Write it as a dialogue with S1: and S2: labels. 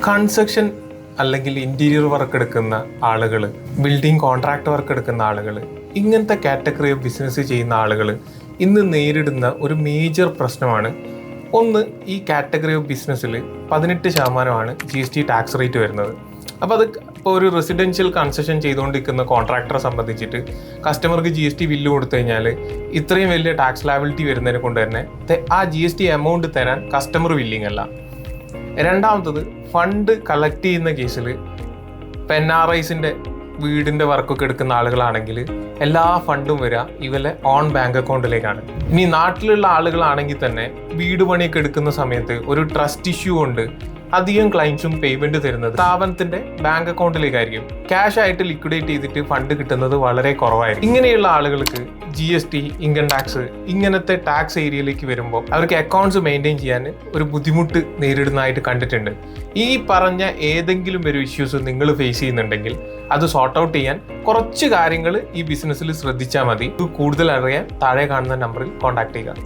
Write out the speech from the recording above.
S1: Construction അല്ലെങ്കിൽ interior work എടുക്കുന്ന ആളുകൾ, ബിൽഡിംഗ് കോൺട്രാക്ട് വർക്ക് എടുക്കുന്ന ആളുകൾ, ഇങ്ങനത്തെ കാറ്റഗറി ഓഫ് ബിസിനസ് ചെയ്യുന്ന ആളുകൾ ഇന്ന് നേരിടുന്ന ഒരു മേജർ പ്രശ്നമാണ്. ഒന്ന്, ഈ കാറ്റഗറി ഓഫ് ബിസിനസ്സിൽ 18% GST ടാക്സ് റേറ്റ് വരുന്നത്. അപ്പോൾ അത് ഇപ്പോൾ ഒരു റെസിഡൻഷ്യൽ കൺസ്ട്രക്ഷൻ ചെയ്തുകൊണ്ടിരിക്കുന്ന കോൺട്രാക്ടറെ സംബന്ധിച്ചിട്ട് കസ്റ്റമർക്ക് GST ബില്ല് കൊടുത്തു കഴിഞ്ഞാൽ ഇത്രയും വലിയ ടാക്സ് ലയബിലിറ്റി വരുന്നതിനെ കൊണ്ട് തന്നെ ആ GST എമൗണ്ട് തരാൻ കസ്റ്റമർ വില്ലിങ് അല്ല. രണ്ടാമത്തത്, ഫണ്ട് കളക്ട് ചെയ്യുന്ന കേസിൽ NRIസിൻ്റെ വീടിൻ്റെ വർക്കൊക്കെ എടുക്കുന്ന ആളുകളാണെങ്കിൽ എല്ലാ ഫണ്ടും വരിക ഇവരെ ഓൺ ബാങ്ക് അക്കൗണ്ടിലേക്കാണ്. ഇനി നാട്ടിലുള്ള ആളുകളാണെങ്കിൽ തന്നെ വീട് പണിയൊക്കെ എടുക്കുന്ന സമയത്ത് ഒരു ട്രസ്റ്റ് ഇഷ്യൂ കൊണ്ട് അധികം ക്ലയൻസും പേയ്മെന്റ് തരുന്നത് സ്ഥാപനത്തിന്റെ ബാങ്ക് അക്കൗണ്ടിലേക്കായിരിക്കും. ക്യാഷ് ആയിട്ട് ലിക്വിഡേറ്റ് ചെയ്തിട്ട് ഫണ്ട് കിട്ടുന്നത് വളരെ കുറവായിരിക്കും. ഇങ്ങനെയുള്ള ആളുകൾക്ക് GST, ഇൻകം ടാക്സ് ഇങ്ങനത്തെ ടാക്സ് ഏരിയയിലേക്ക് വരുമ്പോൾ അവർക്ക് അക്കൗണ്ട്സ് മെയിൻറ്റെയിൻ ചെയ്യാൻ ഒരു ബുദ്ധിമുട്ട് നേരിടുന്നതായിട്ട് കണ്ടിട്ടുണ്ട്. ഈ പറഞ്ഞ ഏതെങ്കിലും ഒരു ഇഷ്യൂസ് നിങ്ങൾ ഫേസ് ചെയ്യുന്നുണ്ടെങ്കിൽ അത് സോർട്ട് ഔട്ട് ചെയ്യാൻ കുറച്ച് കാര്യങ്ങൾ ഈ ബിസിനസ്സിൽ ശ്രദ്ധിച്ചാൽ മതി. കൂടുതൽ അറിയാൻ താഴെ കാണുന്ന നമ്പറിൽ കോൺടാക്ട് ചെയ്യുക.